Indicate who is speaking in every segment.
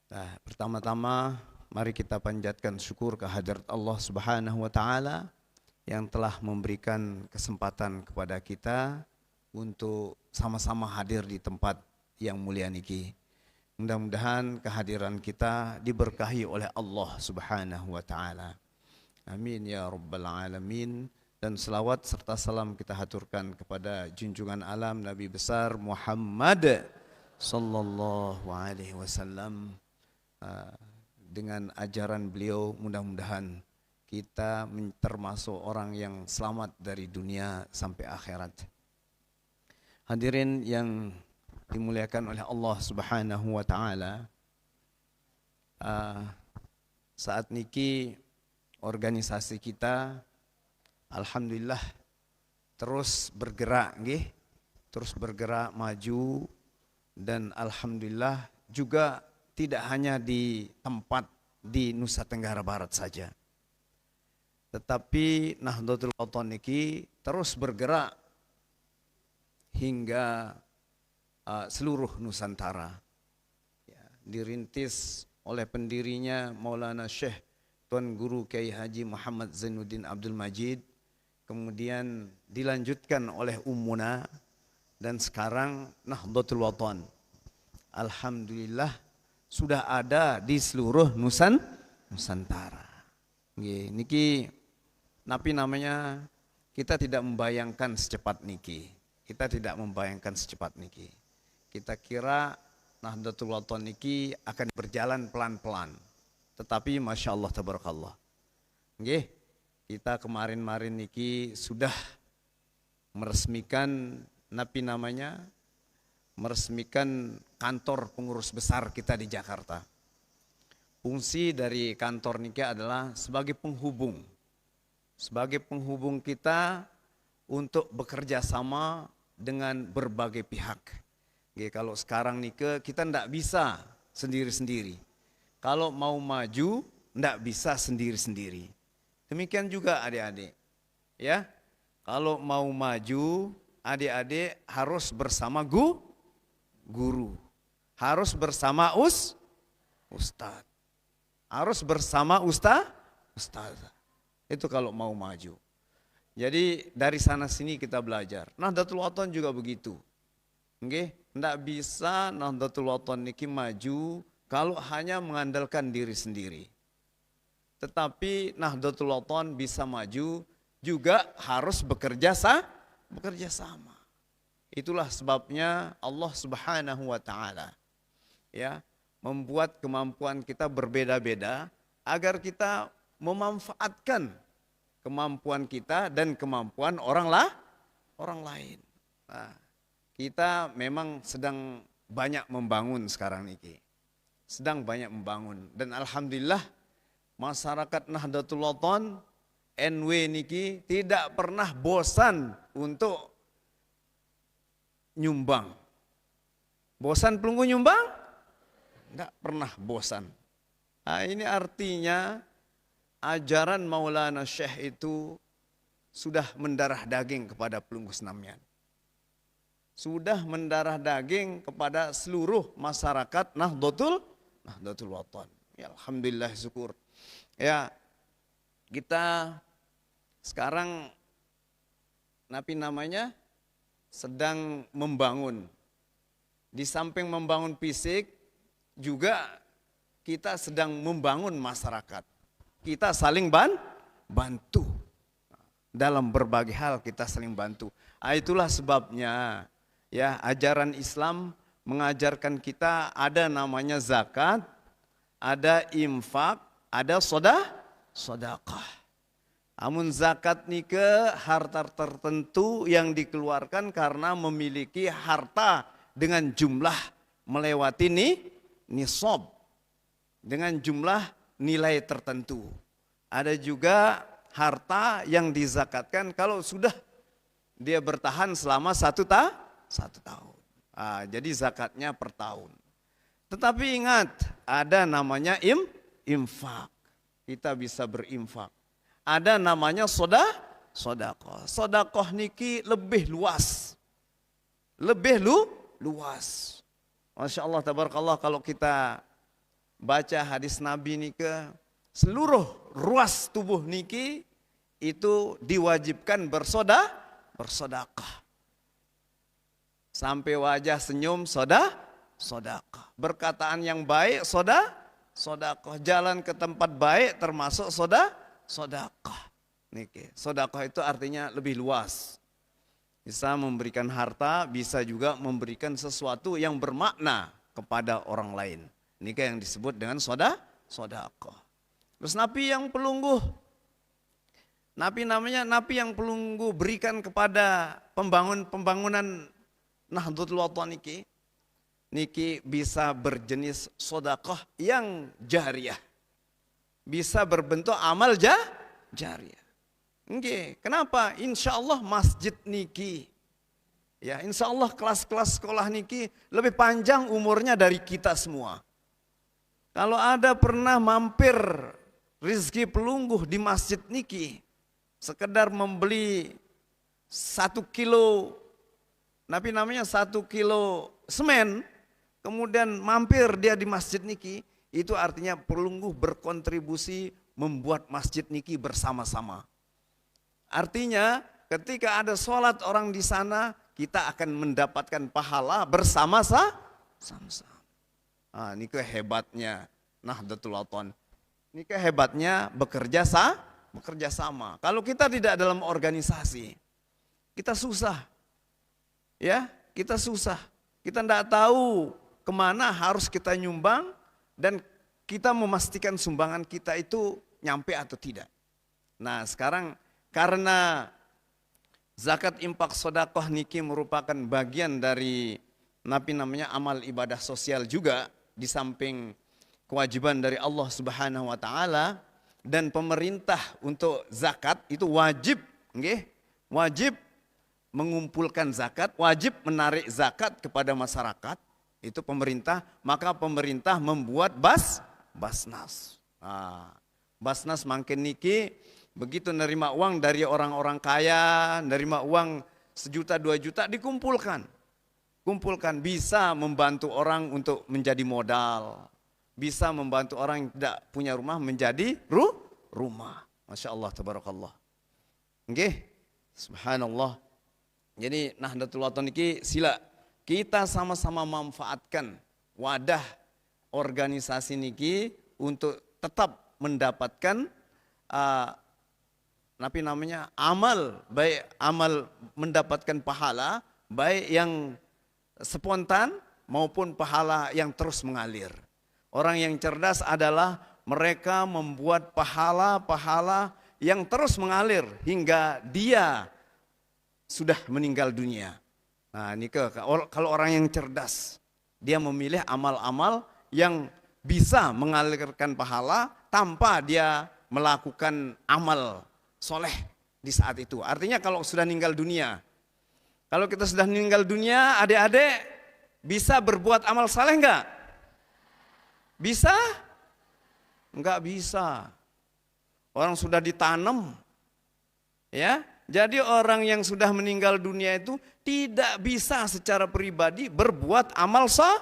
Speaker 1: Nah, pertama-tama mari kita panjatkan syukur kehadirat Allah Subhanahu wa taala yang telah memberikan kesempatan kepada kita untuk sama-sama hadir di tempat yang mulia niki. Mudah-mudahan kehadiran kita diberkahi oleh Allah Subhanahu wa taala. Amin ya rabbal alamin. Dan selawat serta salam kita haturkan kepada junjungan alam Nabi besar Muhammad sallallahu alaihi wasallam. Dengan ajaran beliau mudah-mudahan kita termasuk orang yang selamat dari dunia sampai akhirat. Hadirin yang dimuliakan oleh Allah Subhanahu wa taala, saat niki organisasi kita alhamdulillah terus bergerak nggih, terus bergerak maju, dan alhamdulillah juga tidak hanya di tempat di Nusa Tenggara Barat saja, tetapi Nahdlatul Wathon niki terus bergerak hingga seluruh Nusantara. Ya, dirintis oleh pendirinya Maulana Syekh Tuan Guru Kiai Haji Muhammad Zainuddin Abdul Majid, kemudian dilanjutkan oleh Ummuna, dan sekarang Nahdlatul Wathon alhamdulillah sudah ada di seluruh Nusantara. Niki napi namanya, kita tidak membayangkan secepat niki. Kita tidak membayangkan secepat niki. Kita kira Nahdlatul Wathon niki akan berjalan pelan-pelan. Tetapi Masya Allah tabarakallah. Kita kemarin-marin niki sudah meresmikan napi namanya, meresmikan kantor pengurus besar kita di Jakarta. Fungsi dari kantor niki adalah sebagai penghubung. Sebagai penghubung kita untuk bekerja sama dengan berbagai pihak. Kalau sekarang niki kita tidak bisa sendiri-sendiri. Kalau mau maju tidak bisa sendiri-sendiri. Demikian juga adik-adik. Ya, kalau mau maju adik-adik harus bersama guru, harus bersama ustadz, harus bersama ustazah. Itu kalau mau maju. Jadi dari sana sini kita belajar. Nahdlatul Wathon juga begitu. Tidak bisa Nahdlatul Wathon niki maju kalau hanya mengandalkan diri sendiri. Tetapi Nahdlatul Wathon bisa maju juga harus bekerja sama. Itulah sebabnya Allah Subhanahu wa taala ya membuat kemampuan kita berbeda-beda agar kita memanfaatkan kemampuan kita dan kemampuan orang lain. Nah, kita memang sedang banyak membangun sekarang ini. Sedang banyak membangun, dan alhamdulillah masyarakat Nahdlatul Wathon NW niki tidak pernah bosan untuk nyumbang. Bosan pelunggu nyumbang? Tidak pernah bosan. Nah, ini artinya ajaran Maulana Syekh itu sudah mendarah daging kepada pelunggu senamian. Sudah mendarah daging kepada seluruh masyarakat Nahdlatul Wathon. Ya, alhamdulillah syukur. Ya, kita sekarang napi namanya sedang membangun. Di samping membangun fisik, juga kita sedang membangun masyarakat. Kita saling bantu. Dalam berbagai hal kita saling bantu. Itulah sebabnya ya ajaran Islam mengajarkan kita ada namanya zakat, ada infak, ada sedekah. Namun zakat nike harta tertentu yang dikeluarkan karena memiliki harta dengan jumlah melewati nisab, dengan jumlah nilai tertentu. Ada juga harta yang dizakatkan kalau sudah dia bertahan selama satu tahun. Jadi zakatnya per tahun. Tetapi ingat, ada namanya infak. Kita bisa berinfak. Ada namanya sodakoh. Sodakoh niki lebih luas. Lebih luas. Masya Allah, tabarakallah, kalau kita baca hadis Nabi niki, seluruh ruas tubuh niki itu diwajibkan bersodakah. Sampai wajah senyum sodakah. Berkataan yang baik sodakah. Jalan ke tempat baik termasuk sodakah. Niki, sodakah itu artinya lebih luas. Bisa memberikan harta, bisa juga memberikan sesuatu yang bermakna kepada orang lain. Ini yang disebut dengan sodakah. Terus napi yang pelungguh. Napi namanya napi yang pelungguh berikan kepada pembangunan Nahdlatul Wathon niki. Niki bisa berjenis sodakah yang jariyah. Bisa berbentuk amal jariyah. Nggih, kenapa? Insya Allah masjid niki, ya insya Allah kelas-kelas sekolah niki lebih panjang umurnya dari kita semua. Kalau ada pernah mampir Rizki Pelungguh di masjid niki, sekedar membeli 1 kilo, napi namanya 1 kilo semen, kemudian mampir dia di masjid niki, itu artinya Pelungguh berkontribusi membuat masjid niki bersama-sama. Artinya ketika ada sholat orang di sana, kita akan mendapatkan pahala bersama-sama. Ini hebatnya Nahdlatul Wathon. Ini hebatnya bekerja sama. Kalau kita tidak dalam organisasi, kita susah. Ya, kita susah. Kita tidak tahu kemana harus kita nyumbang dan kita memastikan sumbangan kita itu nyampe atau tidak. Nah, sekarang karena zakat infak sedekah niki merupakan bagian dari namanya amal ibadah sosial juga, di samping kewajiban dari Allah Subhanahu wa taala, dan pemerintah untuk zakat itu wajib, wajib mengumpulkan zakat, wajib menarik zakat kepada masyarakat, itu pemerintah, maka pemerintah membuat Basnas. Basnas makin niki begitu nerima uang dari orang-orang kaya, nerima uang 1 juta 2 juta dikumpulkan. Bisa membantu orang untuk menjadi modal. Bisa membantu orang yang tidak punya rumah menjadi rumah. Masya Allah, tabarakallah. Subhanallah. Jadi Nahdlatul Wathon ini sila kita sama-sama manfaatkan wadah organisasi niki untuk tetap mendapatkan amal, baik amal mendapatkan pahala, baik yang spontan maupun pahala yang terus mengalir. Orang yang cerdas adalah mereka membuat pahala-pahala yang terus mengalir hingga dia sudah meninggal dunia. Nah, ini kalau orang yang cerdas, dia memilih amal-amal yang bisa mengalirkan pahala tanpa dia melakukan amal soleh di saat itu. Artinya kalau sudah meninggal dunia, kalau kita sudah meninggal dunia, adik-adik bisa berbuat amal saleh enggak? Bisa? Enggak bisa. Orang sudah ditanam, ya. Jadi orang yang sudah meninggal dunia itu tidak bisa secara pribadi berbuat amal soleh.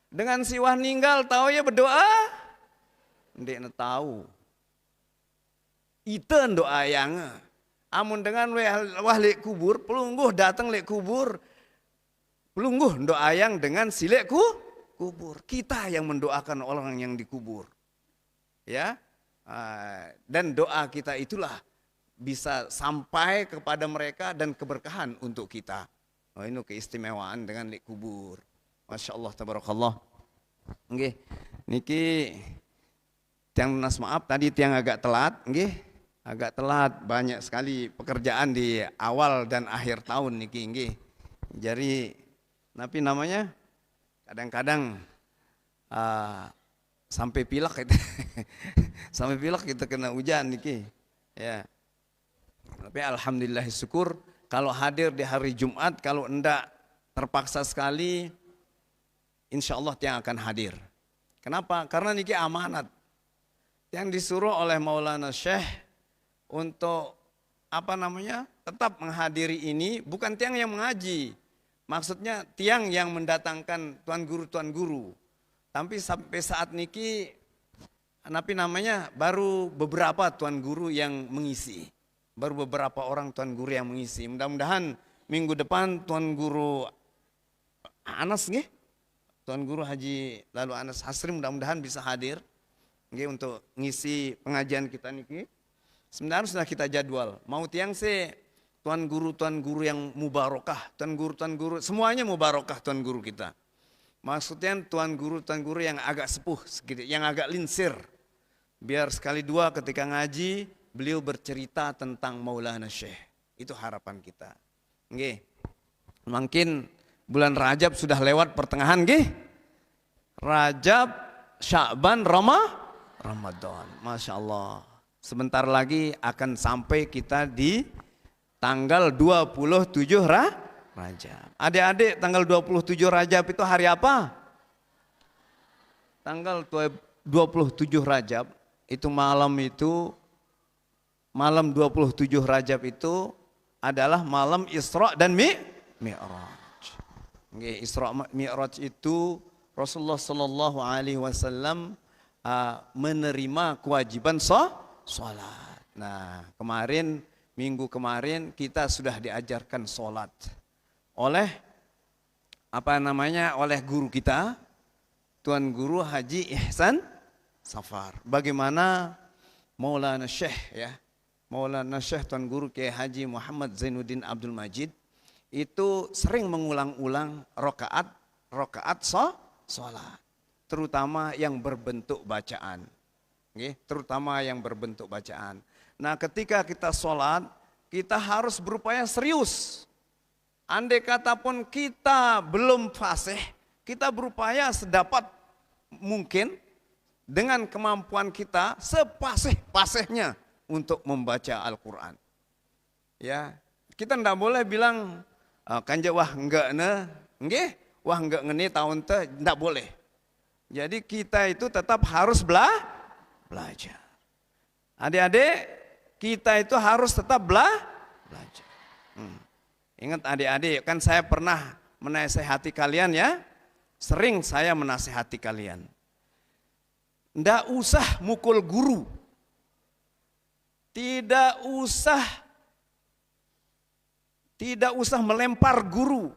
Speaker 1: Dengan siwah ninggal tahu ya berdoa? Ndek tahu. Iten doa yang amun dengan wah lek kubur, pelungguh datang lek kubur, pelungguh doa yang dengan silek kubur. Kita yang mendoakan orang yang dikubur, ya. Dan doa kita itulah bisa sampai kepada mereka dan keberkahan untuk kita. Ini keistimewaan dengan lek kubur. Masya Allah, tabarakallah. Niki tiang lunas maaf tadi tiang agak telat, agak telat, banyak sekali pekerjaan di awal dan akhir tahun niki. Jadi namanya kadang-kadang sampai pilek itu. Sampai pilek kita kena hujan niki. Ya. Tapi alhamdulillah syukur kalau hadir di hari Jumat, kalau enggak terpaksa sekali, insya Allah tiang akan hadir. Kenapa? Karena niki amanat. Yang disuruh oleh Maulana Syekh untuk tetap menghadiri ini, bukan tiang yang mengaji. Maksudnya tiang yang mendatangkan tuan guru Tapi sampai saat niki napi namanya baru beberapa tuan guru yang mengisi. Baru beberapa orang tuan guru yang mengisi. Mudah-mudahan minggu depan tuan guru Anas nggih. Tuan guru Haji lalu Anas Hasri mudah-mudahan bisa hadir nggih untuk ngisi pengajian kita niki. Sebenarnya sudah kita jadwal. Mau tiang se tuan guru yang mubarokah, tuan guru semuanya mubarokah tuan guru kita. Maksudnya tuan guru yang agak sepuh sedikit, yang agak linsir. Biar sekali dua ketika ngaji beliau bercerita tentang Maulana Syekh. Itu harapan kita. Nggih. Mungkin bulan Rajab sudah lewat pertengahan nggih. Rajab, Sya'ban, Ramadan. Masya Allah. Sebentar lagi akan sampai kita di tanggal 27 Rajab. Adik-adik, tanggal 27 Rajab itu hari apa? Tanggal 27 Rajab itu malam 27 Rajab itu adalah malam Isra dan Mi'raj. Isra Mi'raj itu Rasulullah sallallahu alaihi wasallam menerima kewajiban salat. Nah, minggu kemarin kita sudah diajarkan salat oleh oleh guru kita, Tuan Guru Haji Ihsan Safar. Bagaimana Maulana Syekh Maulana Syekh Tuan Guru Kiai Haji Muhammad Zainuddin Abdul Majid itu sering mengulang-ulang rakaat salat, terutama yang berbentuk bacaan. Terutama yang berbentuk bacaan. Nah, ketika kita salat, kita harus berupaya serius. Andai kata pun kita belum fasih, kita berupaya sedapat mungkin dengan kemampuan kita sepasih-pasihnya untuk membaca Al-Quran. Ya, kita tidak boleh bilang kanja wah enggak wah enggak ngene tahun teh, tidak boleh. Jadi kita itu tetap harus belajar. Adik-adik, kita itu harus tetap belajar. Ingat adik-adik, kan saya pernah menasehati kalian ya. Sering saya menasehati kalian. Ndak usah mukul guru. Tidak usah melempar guru.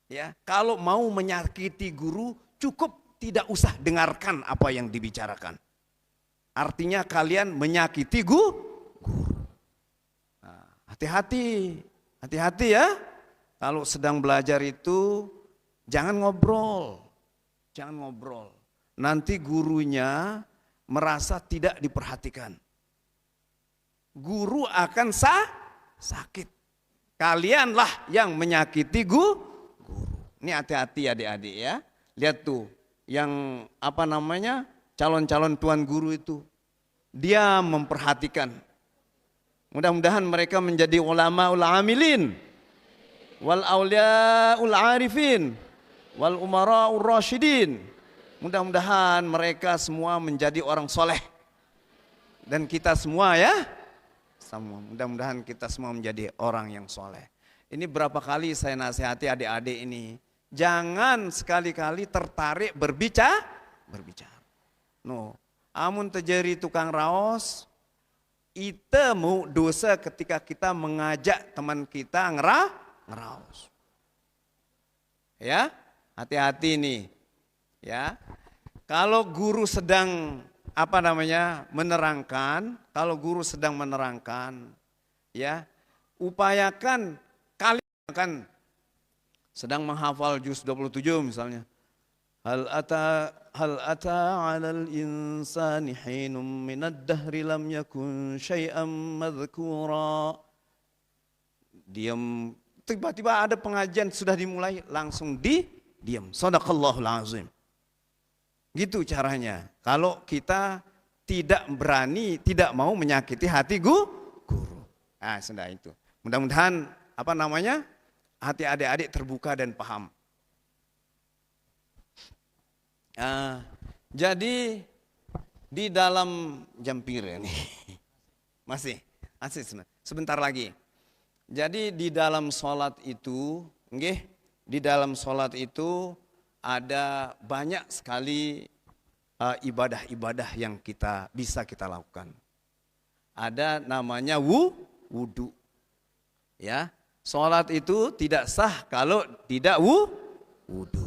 Speaker 1: Ya, kalau mau menyakiti guru, cukup tidak usah dengarkan apa yang dibicarakan. Artinya kalian menyakiti guru. Nah, hati-hati ya. Kalau sedang belajar itu jangan ngobrol. Nanti gurunya merasa tidak diperhatikan. Guru akan sakit. Kalianlah yang menyakiti guru. Ini hati-hati adik-adik ya. Lihat tuh, yang calon-calon tuan guru itu. Dia memperhatikan. Mudah-mudahan mereka menjadi ulama amilin. Wal auliaul arifin. Wal umara'ur rasyidin. Mudah-mudahan mereka semua menjadi orang soleh. Dan kita semua ya. Mudah-mudahan kita semua menjadi orang yang soleh. Ini berapa kali saya nasihati adik-adik ini. Jangan sekali-kali tertarik berbicara. No, amun terjadi tukang raos, itu mau dosa ketika kita mengajak teman kita ngeraos. Ya, hati-hati nih. Ya, kalau guru sedang menerangkan, ya, upayakan kalian akan sedang menghafal juz 27 misalnya. Hal ata 'alal insani hinum minad dahri lam yakun syai'an madhkura. Diam, tiba-tiba ada pengajian sudah dimulai langsung diam. Shadaqallahul azim. Gitu caranya. Kalau kita tidak berani, tidak mau menyakiti hati guru. Nah, sudah itu. Mudah-mudahan hati adik-adik terbuka dan paham. Jadi di dalam jampir ini masih sebentar lagi. Jadi di dalam sholat itu, ada banyak sekali ibadah-ibadah yang bisa kita lakukan. Ada namanya wudu. Ya, sholat itu tidak sah kalau tidak wudu.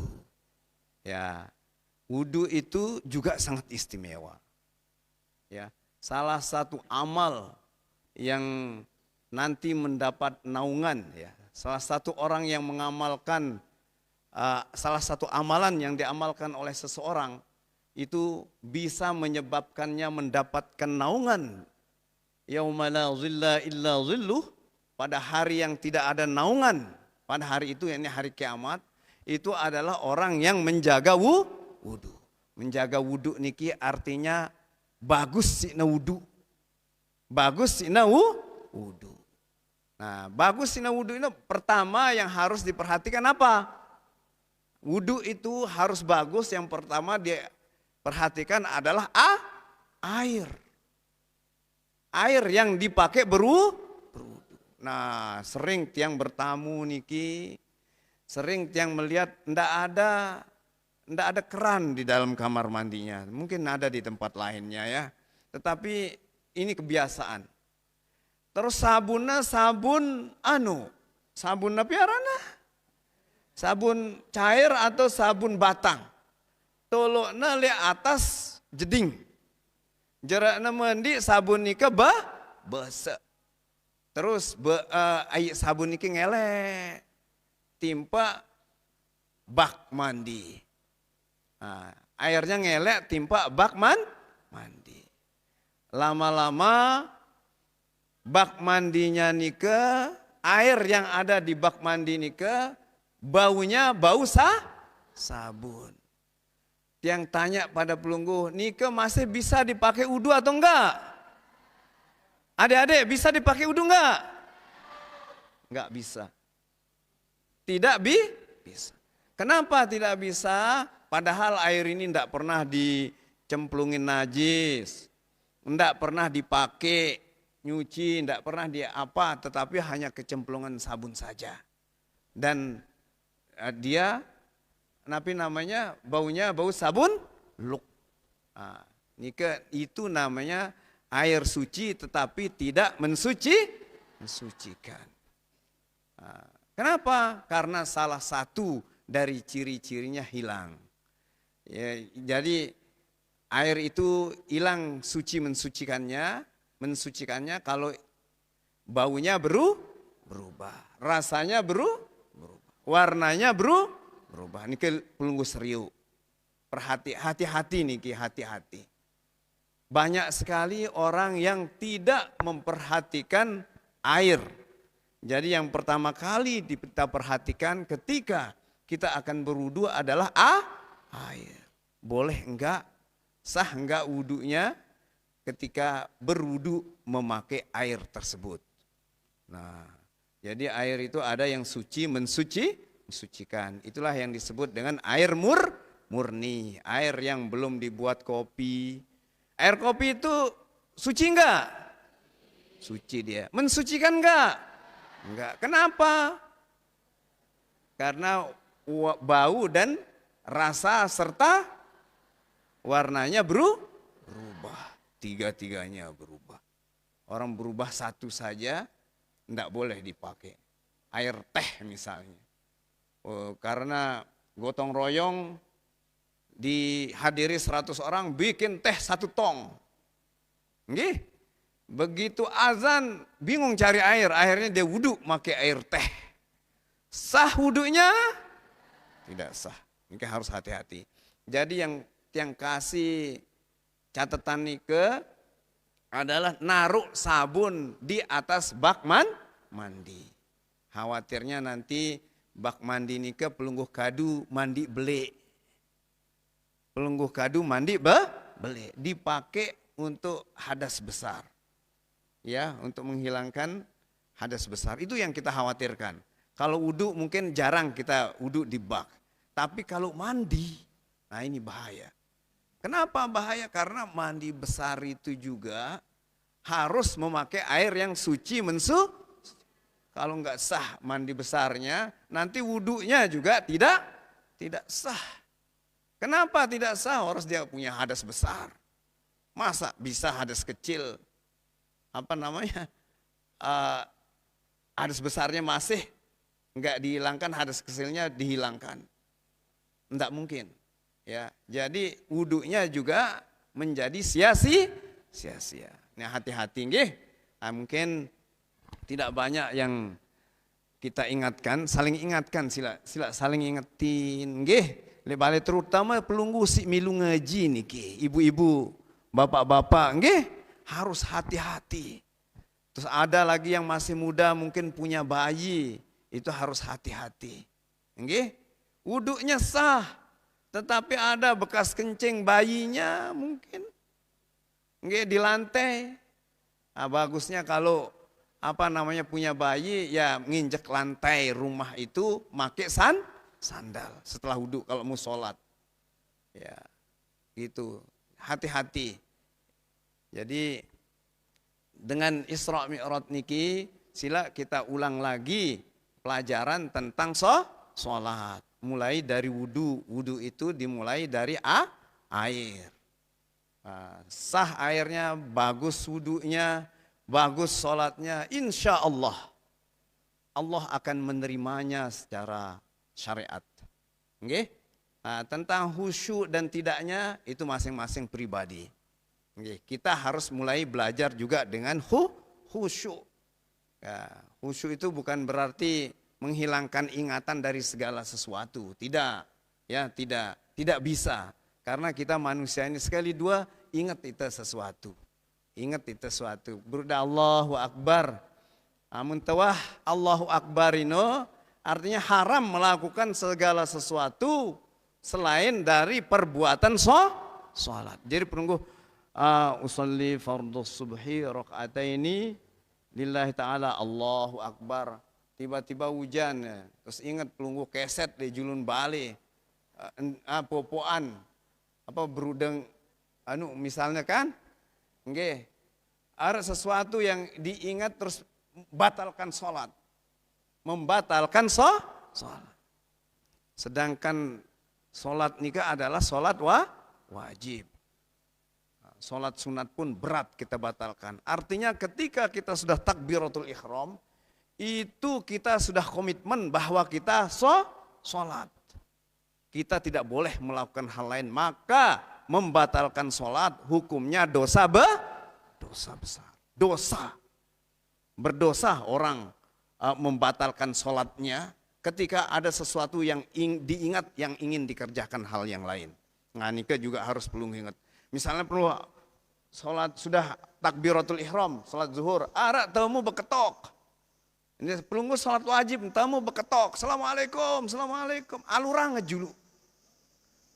Speaker 1: Ya, wudu itu juga sangat istimewa. Ya, salah satu amal yang nanti mendapat naungan, ya. Salah satu orang yang mengamalkan salah satu amalan yang diamalkan oleh seseorang itu bisa menyebabkannya mendapatkan naungan yauma la zilla illa zilluh, pada hari yang tidak ada naungan. Pada hari itu, yakni hari kiamat, itu adalah orang yang menjaga wudu. Menjaga wudu niki artinya bagus sina wudu. Bagus sina wudu. Nah, bagus sina wudu ini pertama yang harus diperhatikan apa? Wudu itu harus bagus, yang pertama dia perhatikan adalah air. Air yang dipakai berwudu. Nah, sering tiang bertamu niki, sering tiang melihat ndak ada keran di dalam kamar mandinya. Mungkin ada di tempat lainnya ya. Tetapi ini kebiasaan. Terus sabunnya sabun piarana. Sabun cair atau sabun batang. Tolokna li atas jeding. Jarakna mandi sabun nika besek. Terus air sabun niki ngelek. Timpa bak mandi. Nah, airnya ngelek timpa bak mandi. Lama-lama bak mandinya nika, air yang ada di bak mandi nika baunya bau sabun. Yang tanya pada pelunggu, nika masih bisa dipakai wudu atau enggak? Adik-adik bisa dipakai wudu enggak? Enggak bisa. Tidak bisa. Kenapa tidak bisa? Padahal air ini enggak pernah dicemplungin najis, enggak pernah dipakai nyuci, enggak pernah tetapi hanya kecemplungan sabun saja. Dan dia namanya baunya bau sabun luk. Nah, itu namanya air suci tetapi tidak mensucikan. Nah, kenapa? Karena salah satu dari ciri-cirinya hilang. Ya, jadi air itu hilang suci mensucikannya kalau baunya berubah, rasanya berubah, warnanya berubah. Ini pelunggu serius. Hati-hati nih, hati-hati. Banyak sekali orang yang tidak memperhatikan air. Jadi yang pertama kali kita perhatikan ketika kita akan berwudu adalah air. Boleh enggak, sah enggak wudunya ketika berwudu memakai air tersebut. Nah, jadi air itu ada yang suci mensucikan. Itulah yang disebut dengan air murni, air yang belum dibuat kopi. Air kopi itu suci enggak? Suci dia. Mensucikan enggak? Enggak. Kenapa? Karena bau dan rasa serta warnanya berubah. Tiga-tiganya berubah. Orang berubah satu saja enggak boleh dipakai. Air teh misalnya. Karena gotong royong dihadiri 100 orang bikin teh 1 tong. Nggih. Begitu azan bingung cari air, akhirnya dia wudu pakai air teh. Sah wudunya? Tidak sah. Ini harus hati-hati. Jadi yang kasih catatan nike adalah naruh sabun di atas bak mandi. Khawatirnya nanti bak mandi nike pelungguh kadu mandi belek. Pelungguh kadu mandi belek. Dipakai untuk hadas besar. Ya, untuk menghilangkan hadas besar. Itu yang kita khawatirkan. Kalau wudu mungkin jarang kita wudu di bak. Tapi kalau mandi, nah ini bahaya. Kenapa bahaya? Karena mandi besar itu juga harus memakai air yang suci Kalau enggak sah mandi besarnya, nanti wudunya juga tidak sah. Kenapa tidak sah? Harus dia punya hadas besar. Masa bisa hadas kecil, uh, hadas besarnya masih enggak dihilangkan, hadas kecilnya dihilangkan. Enggak mungkin. Ya, jadi wudunya juga menjadi sia-sia. Nah, hati-hati nggih. Nah, mungkin tidak banyak yang kita ingatkan, saling ingatkan, sila saling ingetin nggih. Lebale terutama pelunggu si milu ngaji niki, ibu-ibu, bapak-bapak nggih, harus hati-hati. Terus ada lagi yang masih muda mungkin punya bayi, itu harus hati-hati. Nggih? Wudunya sah, tetapi ada bekas kencing bayinya mungkin nggih di lantai. Nah, bagusnya kalau punya bayi ya nginjek lantai rumah itu pakai sandal setelah wudu kalau mau sholat. Ya, gitu. Hati-hati. Jadi dengan Isra Mi'raj niki sila kita ulang lagi pelajaran tentang sholat. Mulai dari wudu. Wudu itu dimulai dari air. Nah, sah airnya, bagus wudunya, bagus sholatnya, insya Allah akan menerimanya secara syariat. Nggih? Nah, tentang khusyuk dan tidaknya itu masing-masing pribadi. Nggih, kita harus mulai belajar juga dengan khusyuk. Ya, khusyuk itu bukan berarti menghilangkan ingatan dari segala sesuatu. Tidak, ya tidak bisa. Karena kita manusia ini sekali dua ingat itu sesuatu. Ingat itu sesuatu. Berda Allahu Akbar. Amun tawah Allahu Akbar ino artinya haram melakukan segala sesuatu selain dari perbuatan sholat. Jadi penunggu usolli fardhu subhi rakaataini lillahi ta'ala Allahu Akbar. Tiba-tiba hujan, terus ingat pelunggu keset di julun bali, popoan, berudeng, misalnya kan, nggih, ada sesuatu yang diingat terus batalkan sholat, membatalkan sholat. Sedangkan sholat nikah adalah sholat wajib. Sholat sunat pun berat kita batalkan. Artinya ketika kita sudah takbiratul ihram, itu kita sudah komitmen bahwa kita sholat. Kita tidak boleh melakukan hal lain, maka membatalkan sholat hukumnya dosa besar. Berdosa orang membatalkan sholatnya ketika ada sesuatu yang diingat yang ingin dikerjakan hal yang lain. Nah, nikah juga harus perlu ingat. Misalnya perlu sholat sudah takbiratul ihram, sholat zuhur, tamu beketok. Ini pelunggu sholat wajib, tamu beketok, assalamualaikum, alurang ngejulu.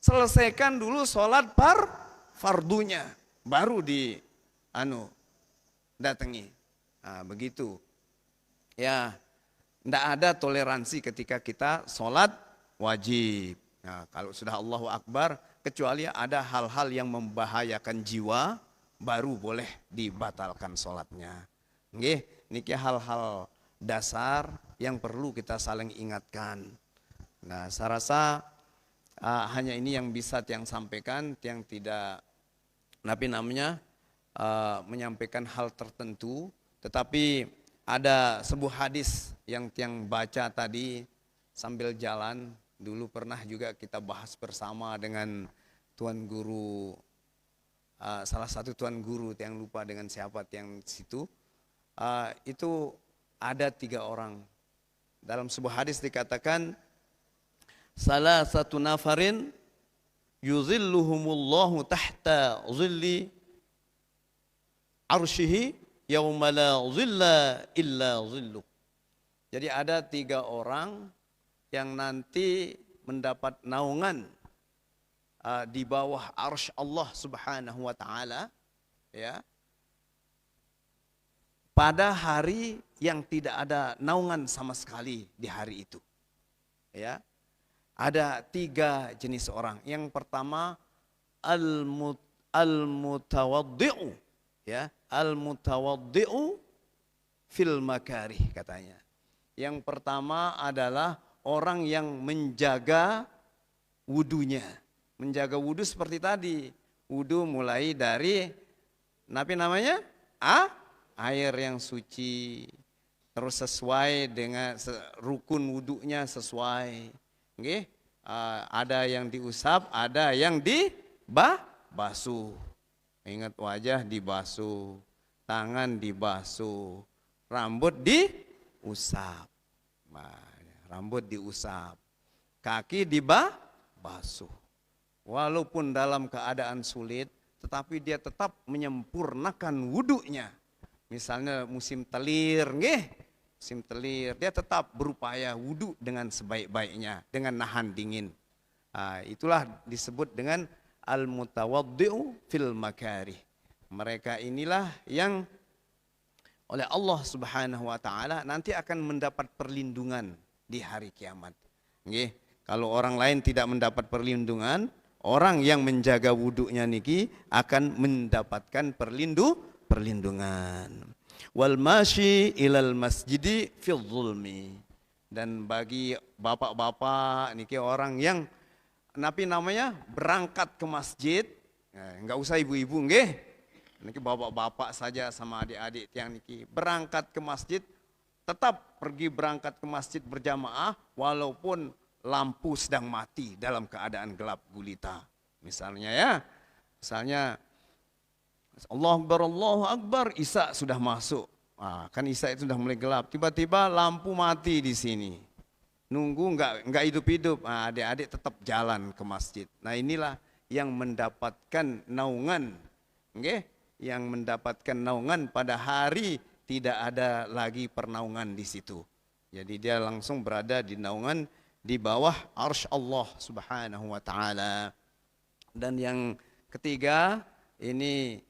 Speaker 1: Selesaikan dulu sholat fardunya, baru datangi. Nah, begitu. Ya, tidak ada toleransi ketika kita sholat wajib. Nah, kalau sudah Allahu Akbar, kecuali ada hal-hal yang membahayakan jiwa, baru boleh dibatalkan sholatnya. Nggih, niki hal-hal dasar yang perlu kita saling ingatkan. Nah, saya rasa hanya ini yang bisa tiang sampaikan, tiang tidak menyampaikan hal tertentu. Tetapi ada sebuah hadis yang tiang baca tadi sambil jalan. Dulu pernah juga kita bahas bersama dengan tuan guru, salah satu tuan guru yang lupa dengan siapa yang situ. Itu ada 3 orang. Dalam sebuah hadis dikatakan, salah satu nafarin yuzilluhumullahu tahta zilli arsyihi yauma la zilla illa zilluh. Jadi ada 3 orang yang nanti mendapat naungan di bawah arsy Allah Subhanahu wa taala, ya. Pada hari yang tidak ada naungan sama sekali di hari itu. Ya. Ada 3 jenis orang. Yang pertama al-mutawaddi'u, ya, al-mutawaddi'u fil makarih katanya. Yang pertama adalah orang yang menjaga wudunya, menjaga wudhu seperti tadi. Wudhu mulai dari air yang suci, terus sesuai dengan rukun wudhunya sesuai. Nggih, ada yang diusap, ada yang dibasuh. Ingat, wajah dibasuh, tangan dibasuh, rambut diusap. Rambut diusap, kaki dibasuh. Walaupun dalam keadaan sulit, tetapi dia tetap menyempurnakan wudhunya. Misalnya musim telir, musim telir, dia tetap berupaya wudhu dengan sebaik-baiknya, dengan nahan dingin. Itulah disebut dengan al-mutawaddi'u fil makarih. Mereka inilah yang oleh Allah Subhanahu wa taala nanti akan mendapat perlindungan di hari kiamat. Kalau orang lain tidak mendapat perlindungan, orang yang menjaga wudhunya niki akan mendapatkan perlindungan. Wal masyi ilal masjidi fil zulmi. Dan bagi bapak-bapak niki orang yang berangkat ke masjid, enggak usah ibu-ibu nggih. Niki bapak-bapak saja sama adik-adik yang niki berangkat ke masjid, tetap berangkat ke masjid berjamaah walaupun lampu sedang mati dalam keadaan gelap gulita. Misalnya Allahu Akbar, Isya sudah masuk. Kan Isya itu sudah mulai gelap, tiba-tiba lampu mati di sini. Nunggu enggak hidup-hidup, adik-adik tetap jalan ke masjid. Nah, inilah yang mendapatkan naungan, yang mendapatkan naungan pada hari tidak ada lagi pernaungan di situ. Jadi dia langsung berada di naungan di bawah arsy Allah Subhanahu wa taala. Dan yang ketiga, ini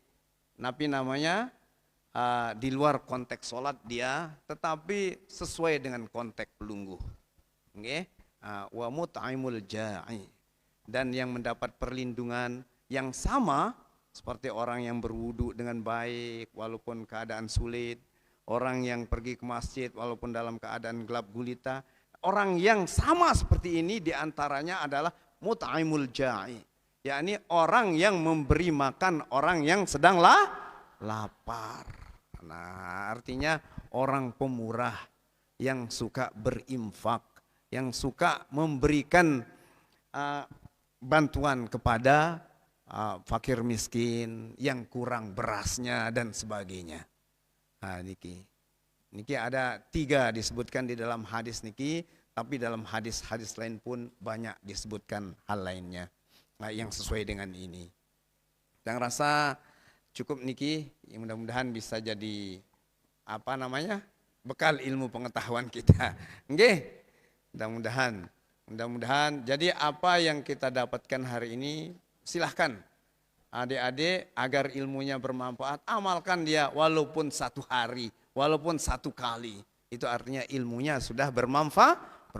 Speaker 1: di luar konteks sholat dia, tetapi sesuai dengan konteks pelungguh. Wa mut'imul ja'i. Dan yang mendapat perlindungan yang sama seperti orang yang berwudu dengan baik walaupun keadaan sulit, orang yang pergi ke masjid walaupun dalam keadaan gelap gulita. Orang yang sama seperti ini diantaranya adalah mut'imul ja'i, yakni orang yang memberi makan orang yang sedang lapar. Nah, artinya orang pemurah yang suka berinfak, yang suka memberikan bantuan kepada fakir miskin yang kurang berasnya dan sebagainya. Niki ada 3 disebutkan di dalam hadis niki, tapi dalam hadis-hadis lain pun banyak disebutkan hal lainnya yang sesuai dengan ini. Dan rasa cukup niki, mudah-mudahan bisa jadi bekal ilmu pengetahuan kita. Mudah-mudahan. Jadi apa yang kita dapatkan hari ini, silahkan adik-adik agar ilmunya bermanfaat, amalkan dia walaupun 1 hari, walaupun 1 kali. Itu artinya ilmunya sudah bermanfaat.